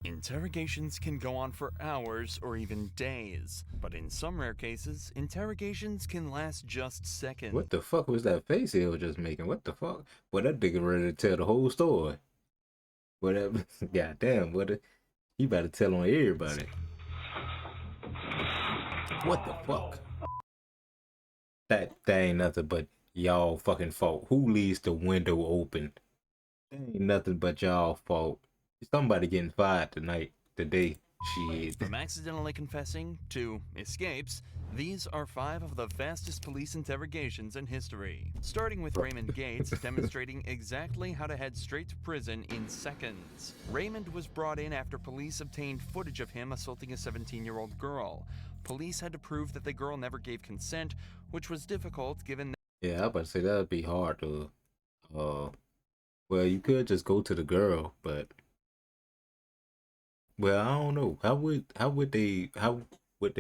Interrogations can go on for hours or even days, but in some rare cases, interrogations can last just seconds. What the fuck was that face he was just making? What the fuck? Boy, that nigga ready to tell the whole story. Whatever. Goddamn, what? He about to tell on everybody. What the fuck? That ain't nothing but y'all fucking fault. Who leaves the window open? That ain't nothing but y'all fault. Somebody getting fired today. Shit. From accidentally confessing to escapes, these are 5 of the fastest police interrogations in history. Starting with Raymond Gates, demonstrating exactly how to head straight to prison in seconds. Raymond was brought in after police obtained footage of him assaulting a 17-year-old girl. Police had to prove that the girl never gave consent, which was difficult given that Yeah, I was about to say that would be hard to well, you could just go to the girl, but well, I don't know. How would they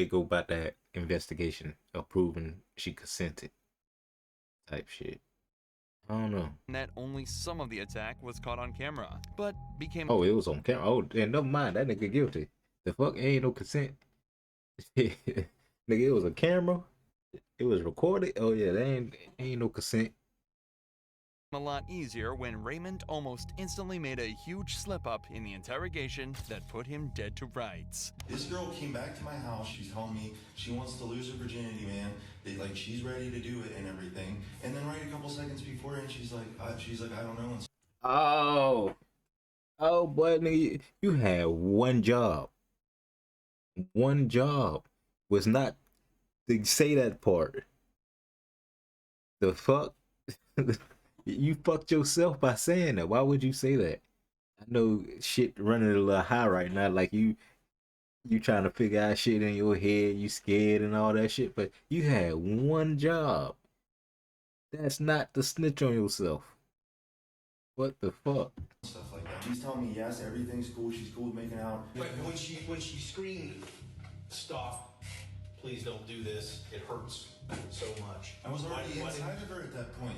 go about that investigation of proving she consented type shit? I don't know. that only some of the attack was caught on camera, but became Oh, it was on camera. Oh, and never mind, that nigga guilty. The fuck ain't no consent. Nigga, it was a camera. It was recorded. Oh yeah, there ain't no consent. a lot easier when Raymond almost instantly made a huge slip-up in the interrogation that put him dead to rights. This girl came back to my house. She's telling me she wants to lose her virginity, man. Like she's ready to do it and everything. And then right a couple seconds before, and she's like, I don't know. Oh boy, nigga, you had one job. One job was not to say that part. The fuck? You fucked yourself by saying that. Why would you say that? I know shit running a little high right now. Like you trying to figure out shit in your head. You scared and all that shit. But you had one job. That's not to snitch on yourself. What the fuck? Stuff like that. She's telling me yes, everything's cool. She's cool with making out. But when she screamed, "Stop! Please don't do this. It hurts so much." I was already inside of her at that point.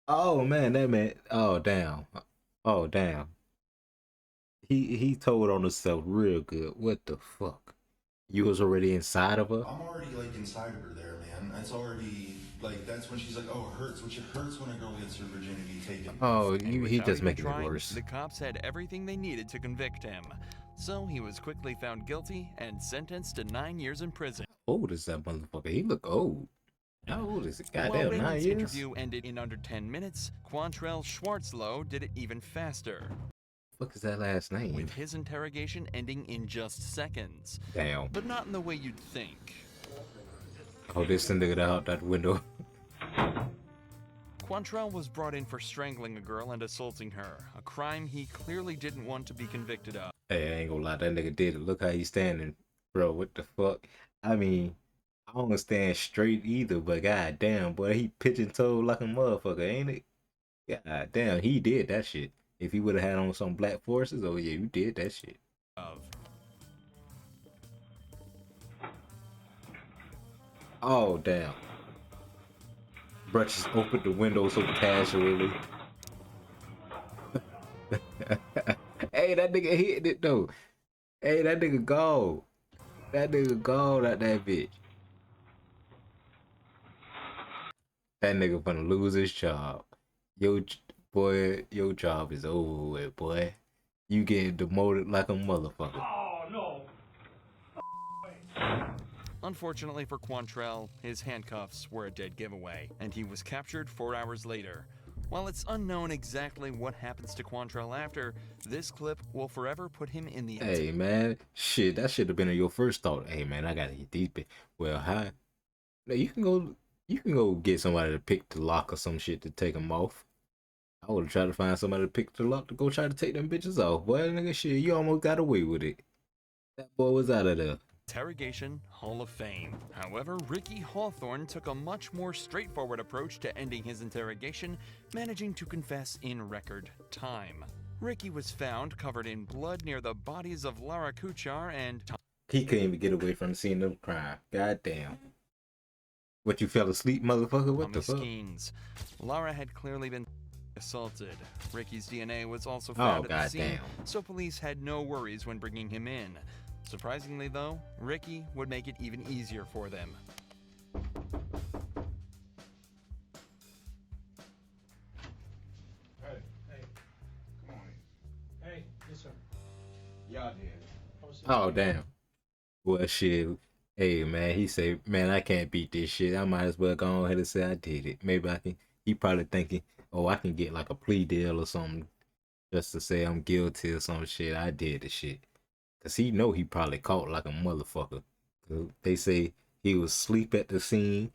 Oh man, that man. Oh damn. Oh damn. He told on himself real good. What the fuck? You was already inside of her? I'm already like inside of her there, man. That's already like that's when she's like, oh, it hurts. Which it hurts when a girl gets her virginity taken. Oh, And he without just even making trying, it worse. The cops had everything they needed to convict him. So he was quickly found guilty and sentenced to 9 years in prison. How old is that motherfucker? He look old. How old is it? While Goddamn, 9 Raymond's years? interview ended in under 10 minutes, Quantrell Schwartzlow did it even faster, What is that last name? with his interrogation ending in just seconds. Damn. But not in the way you'd think. Oh, this nigga out that window. Quantrell was brought in for strangling a girl and assaulting her, a crime he clearly didn't want to be convicted of. Hey, I ain't gonna lie, that nigga did it. Look how he's standing. Bro, what the fuck? I mean, I don't stand straight either, but goddamn, boy, he pitching toe like a motherfucker, ain't it? Goddamn, he did that shit. If he would have had on some black forces, oh yeah, you did that shit. Oh damn. Bruh just opened the window so casually. Hey, that nigga hit it though. Hey, that nigga gone. That nigga gone at that bitch. That nigga finna lose his job. Boy, your job is over with, boy. You getting demoted like a motherfucker. Oh no! Unfortunately for Quantrell, his handcuffs were a dead giveaway, and he was captured 4 hours later. While it's unknown exactly what happens to Quantrell after, this clip will forever put him in the... Hey man, shit, that should have been your first thought. Hey man, I gotta hit these. Well, how? No, you can go get somebody to pick the lock or some shit to take them off. I would have tried to find somebody to pick the lock to go try to take them bitches off. Boy, nigga, shit, you almost got away with it. That boy was out of there. Interrogation Hall of Fame. However, Ricky Hawthorne took a much more straightforward approach to ending his interrogation, managing to confess in record time. Ricky was found covered in blood near the bodies of Lara Kuchar and He couldn't even get away from the scene of the crime. Goddamn. What, you fell asleep, motherfucker? What the Thomas fuck? Keynes. Lara had clearly been... assaulted. Ricky's DNA was also found at the scene, goddamn. so police had no worries when bringing him in. Surprisingly though, Ricky would make it even easier for them. Hey, come on in. Hey, yes, sir. Y'all did. Oh damn. Well shit. Hey man, he say, man, I can't beat this shit. I might as well go ahead and say I did it. Maybe I can. He probably thinking, oh, I can get like a plea deal or something, just to say I'm guilty or some shit. I did the shit, cause he know he probably caught like a motherfucker. 'Cause they say he was asleep at the scene.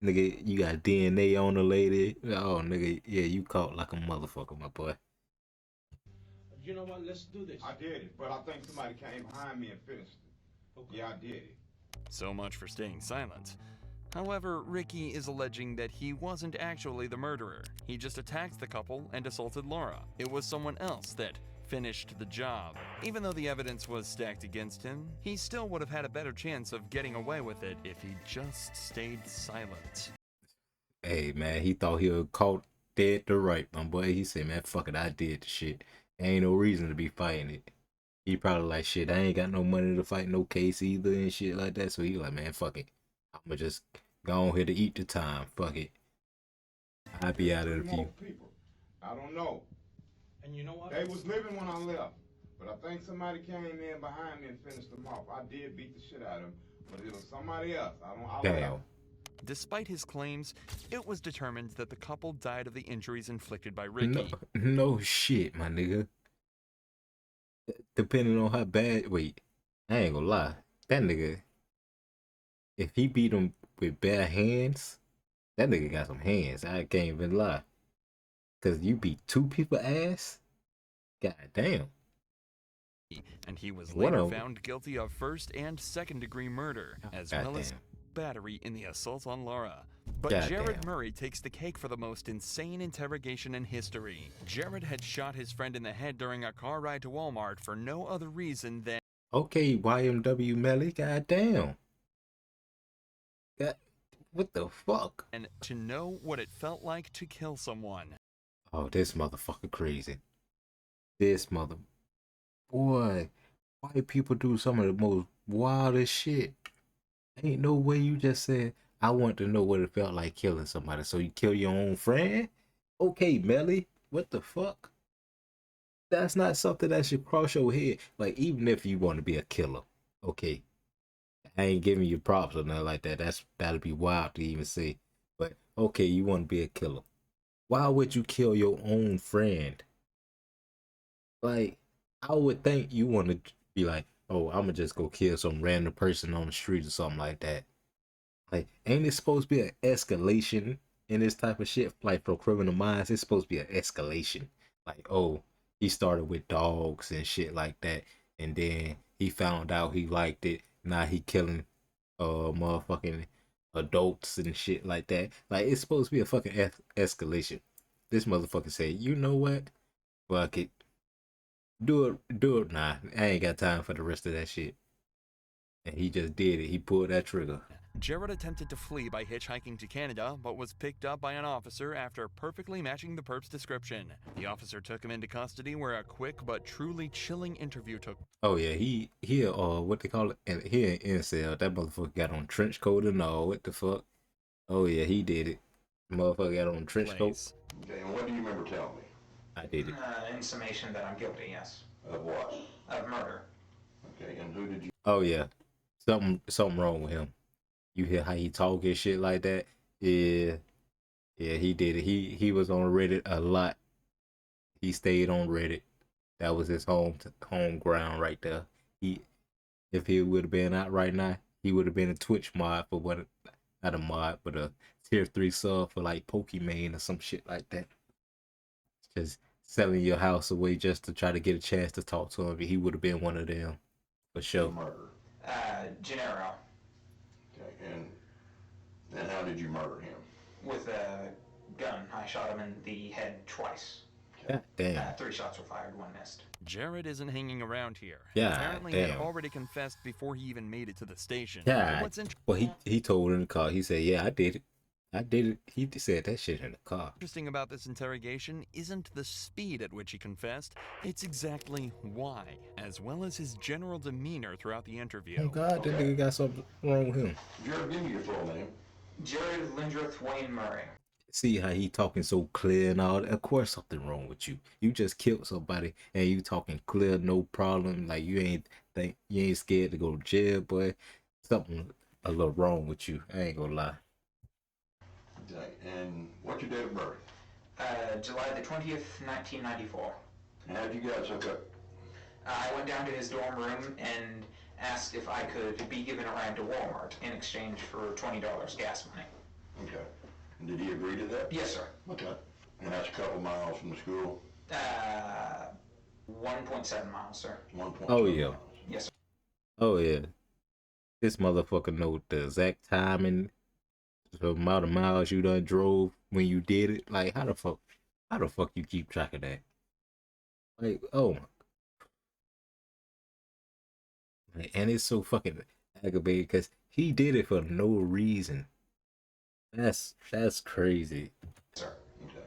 Nigga, you got DNA on the lady. Oh nigga, yeah, you caught like a motherfucker, my boy. You know what? Let's do this. I did it, but I think somebody came behind me and finished it. Okay. Yeah, I did it. So much for staying silent. However, Ricky is alleging that he wasn't actually the murderer. He just attacked the couple and assaulted Laura. It was someone else that finished the job. Even though the evidence was stacked against him, he still would have had a better chance of getting away with it if he just stayed silent. Hey man, he thought he was caught dead to right, my boy. He said, man, fuck it, I did the shit. Ain't no reason to be fighting it. He probably like, shit, I ain't got no money to fight no case either and shit like that. So he like, man, fuck it. I'ma just go on here to eat the time. Fuck it. I'll be out of the Three more few. people. I don't know. And you know what? They was living when I left, but I think somebody came in behind me and finished them off. I did beat the shit out of them, but it was somebody else. I Damn. left. Despite his claims, it was determined that the couple died of the injuries inflicted by Ricky. No shit, my nigga. Depending on how bad, wait, I ain't gonna lie. That nigga, if he beat him with bare hands, that nigga got some hands. I can't even lie. Cause you beat two people ass? God damn. And he was One later of- found guilty of first and second degree murder, as God well as damn. battery in the assault on Laura. But God Jared damn. Murray takes the cake for the most insane interrogation in history. Jared had shot his friend in the head during a car ride to Walmart for no other reason than Okay, YMW Melly, god damn. God, what the fuck? to know what it felt like to kill someone. Oh, this motherfucker crazy. This mother... Boy, white people do some of the most wildest shit. Ain't no way you just said, I want to know what it felt like killing somebody, so you kill your own friend? Okay, Melly, what the fuck? That's not something that should cross your head. Like, even if you want to be a killer, okay. I ain't giving you props or nothing like that. That'd be wild to even say. But okay, you want to be a killer. Why would you kill your own friend? Like, I would think you want to be like, oh, I'm gonna just go kill some random person on the street or something like that. Like, ain't it supposed to be an escalation in this type of shit? Like, for Criminal Minds, it's supposed to be an escalation. Like, oh, he started with dogs and shit like that, and then he found out he liked it. Now he killing motherfucking adults and shit like that. Like, it's supposed to be a fucking escalation. This motherfucker said, you know what? Fuck it. Do it. Nah, I ain't got time for the rest of that shit. And he just did it. He pulled that trigger. Jared attempted to flee by hitchhiking to Canada, but was picked up by an officer after perfectly matching the perp's description. The officer took him into custody, where a quick but truly chilling interview took. Oh yeah, he what they call it? And he in incel. That motherfucker got on trench coat and all. What the fuck? Oh yeah, he did it. Motherfucker got on trench coat. place. Okay, and what do you remember telling me? I did it. In summation that I'm guilty, yes. Of what? Of murder. Okay, and who did you... Oh yeah, something wrong with him. You hear how he talk and shit like that? Yeah, he did it. He was on Reddit a lot. He stayed on Reddit. That was his home ground right there. If he would have been out right now, he would have been a Twitch mod for what? Not a mod, but a tier 3 sub for like Pokemon or some shit like that. Just selling your house away just to try to get a chance to talk to him. He would have been one of them for sure. murder? Gennaro. Okay, and how did you murder him? With a gun. I shot him in the head twice. God damn. 3 shots were fired, 1 missed. Jared isn't hanging around here. Yeah, Apparently damn. had already confessed before he even made it to the station. Yeah. What's Well, he told in the car. He said, "Yeah, I did it." I did it. He said that shit in the car. Interesting about this interrogation isn't the speed at which he confessed, it's exactly why, as well as his general demeanor throughout the interview. Oh God, that nigga got something wrong with him. Jared, give me your full name. Jared Lindrith Wayne Murray. See how he talking so clear and all that. Of course something wrong with you. You just killed somebody and you talking clear, no problem. Like you ain't scared to go to jail, boy. Something a little wrong with you. I ain't gonna lie. Okay. And what's your date of birth? July the 20th, 1994. And how'd you guys hook up? I went down to his dorm room and asked if I could be given a ride to Walmart in exchange for $20 gas money. Okay. And did he agree to that? Yes, sir. Okay. And that's a couple miles from the school? 1.7 miles, sir. 1.7 Oh, yeah. miles. Yes, sir. Oh yeah. This motherfucker know the exact time and the amount of miles you done drove when you did it. Like how the fuck you keep track of that? Like, oh my. Like, and it's so fucking aggravating because he did it for no reason. That's crazy. Sir. Okay.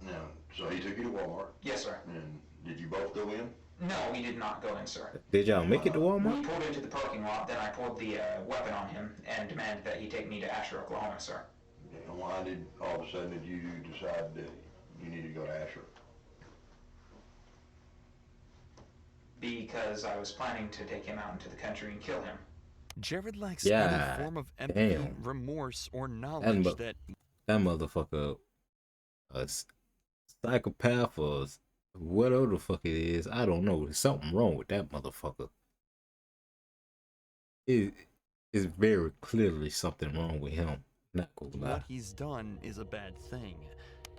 Now, so he took you to Walmart, Yes, sir. and did you both go in? No, we did not go in, sir. Did y'all make it to We Walmart? pulled into the parking lot, then I pulled the weapon on him and demanded that he take me to Asher, Oklahoma, sir. And why did all of a sudden did you decide that you needed to go to Asher? Because I was planning to take him out into the country and kill him. Jared lacks Yeah, any form of empathy, damn. remorse, or knowledge that That motherfucker a psychopath or whatever the fuck it is. I don't know. There's something wrong with that motherfucker. It is very clearly something wrong with him. Not gonna lie. what he's done is a bad thing.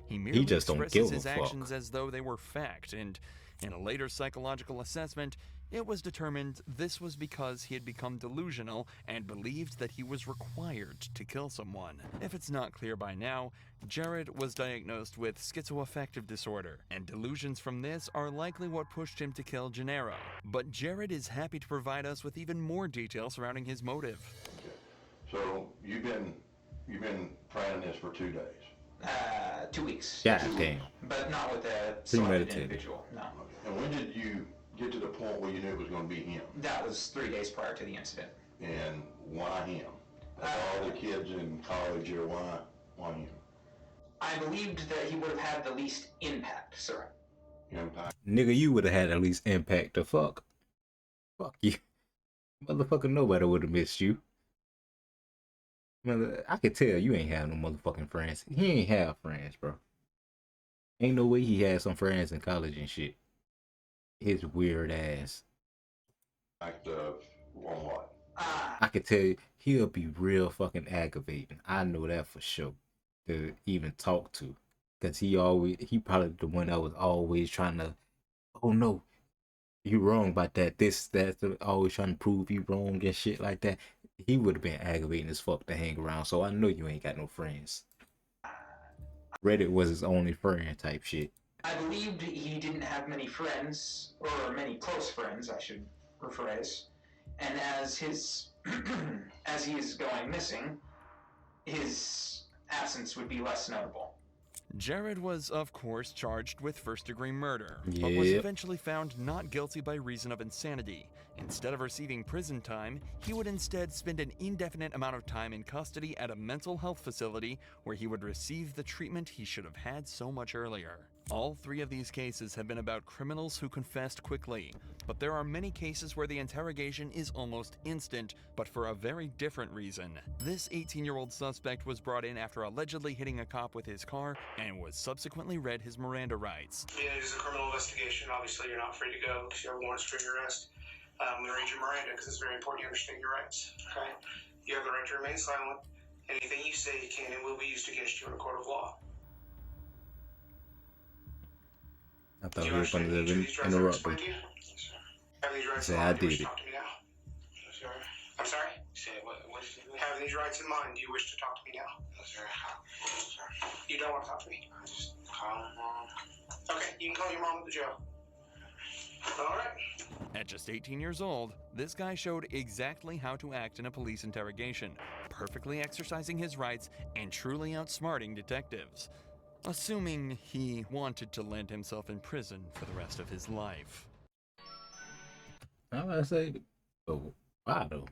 He merely just don't expresses give a his fuck. actions as though they were fact, and in a later psychological assessment, it was determined this was because he had become delusional and believed that he was required to kill someone. If it's not clear by now, Jared was diagnosed with schizoaffective disorder, and delusions from this are likely what pushed him to kill Gennaro. But Jared is happy to provide us with even more detail surrounding his motive. Okay. So you've been planning this for 2 days. 2 weeks. God damn. But not with a selected Premeditated. individual, no. Okay. And when did you get to the point where you knew it was going to be him? That was 3 days prior to the incident. And why him? Of all the kids in college here, why him? I believed that he would have had the least impact, sir. Impact. Nigga, you would have had at least impact. The fuck? Fuck you. Motherfucker, nobody would have missed you. Mother, I could tell you ain't have no motherfucking friends. He ain't have friends, bro. Ain't no way he had some friends in college and shit. His weird ass. Impact of what? I could tell you, he'll be real fucking aggravating. I know that for sure. To even talk to. Because he probably the one that was always trying to, oh no, you wrong about that. That's always trying to prove you wrong and shit like that. He would have been aggravating as fuck to hang around. So I know you ain't got no friends. Reddit was his only friend type shit. I believed he didn't have many friends, or many close friends, I should rephrase. And as his, as he is going missing, his absence would be less notable. Jared was, of course, charged with first-degree murder, but was Yep. eventually found not guilty by reason of insanity. Instead of receiving prison time, he would instead spend an indefinite amount of time in custody at a mental health facility where he would receive the treatment he should have had so much earlier. All 3 of these cases have been about criminals who confessed quickly, but there are many cases where the interrogation is almost instant, but for a very different reason. This 18-year-old suspect was brought in after allegedly hitting a cop with his car and was subsequently read his Miranda rights. Yeah, it is a criminal investigation. Obviously, you're not free to go because you have warrants for your arrest. I'm going to read your Miranda because it's very important you understand your rights. Okay? You have the right to remain silent. Anything you say can and will be used against you in a court of law. I thought Do he you was going understand each of to these rights I've interrupt explained him. to you? Yes, sir. Having these rights Say, in I mind, do you wish did to it. talk to me now? Yes, sir. I'm sorry? Say what is it? Having these rights in mind, do you wish to talk to me now? Yes, sir. Yes, sir. You don't want to talk to me? I just call mom. Okay, you can call your mom at the jail. All right. At just 18 years old, this guy showed exactly how to act in a police interrogation, perfectly exercising his rights and truly outsmarting detectives, assuming he wanted to land himself in prison for the rest of his life. I was say, oh, why though?